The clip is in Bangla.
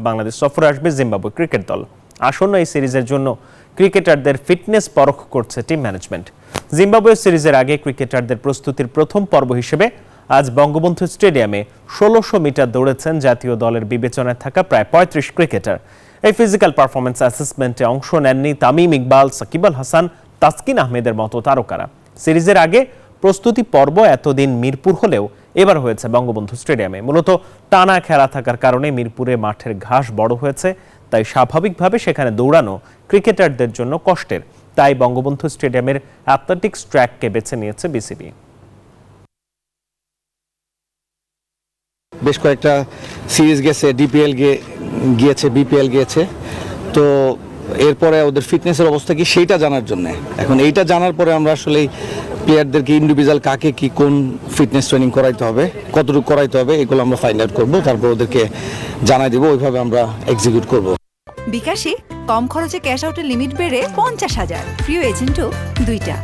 বাংলাদেশ সফরে আসবে জিম্বাবুয়ে ক্রিকেট দল। আসন্ন এই সিরিজের জন্য ক্রিকেটারদের ফিটনেস পরখ করছে টিম ম্যানেজমেন্ট। জিম্বাবুয়ে সিরিজের আগে ক্রিকেটারদের প্রস্তুতির প্রথম পর্ব হিসেবে আজ বঙ্গবন্ধু স্টেডিয়ামে ১৬০০ মিটার দৌড়েছেন জাতীয় দলের বিবেচনায় থাকা প্রায় ৩৫ ক্রিকেটার। এই ফিজিক্যাল পারফরমেন্স অ্যাসেসমেন্টে অংশ নেননি তামিম ইকবাল, সাকিব আল হাসান, তাসকিন আহমেদের মতো তারকারা। সিরিজের আগে প্রস্তুতি পর্ব এতদিন মিরপুর হলেও এবার হয়েছে বঙ্গবন্ধু স্টেডিয়ামে। মূলত টানা খেলা থাকার কারণে মিরপুরে মাঠের ঘাস বড় হয়েছে, তাই স্বাভাবিকভাবে সেখানে দৌড়ানো ক্রিকেটারদের জন্য কষ্টের। তাই বঙ্গবন্ধু স্টেডিয়ামের অ্যাথলেটিক্স ট্র্যাককে বেছে নিয়েছে বিসিবি। বেশ কয়েকটা সিরিজ গেছে, ডিপিএল গিয়েছে, বিপিএল গিয়েছে, তো এরপরে ওদের ফিটনেসের অবস্থা কি সেইটা জানার জন্য এখন এইটা জানার পরে আমরা আসলে প্লেয়ারদেরকে ইন্ডিভিজুয়াল কাকে কি কোন ফিটনেস ট্রেনিং করাইতে হবে, কতটুকু করাইতে হবে, এগুলো আমরা ফাইন্ড আউট করবো, তারপর ওদেরকে জানাই দেবো, ওইভাবে আমরা এক্সিকিউট করবো। বিকাশে কম খরচে ক্যাশ আউটের লিমিট বেড়ে ৫০,০০০, প্রিয় এজেন্টও ২টা।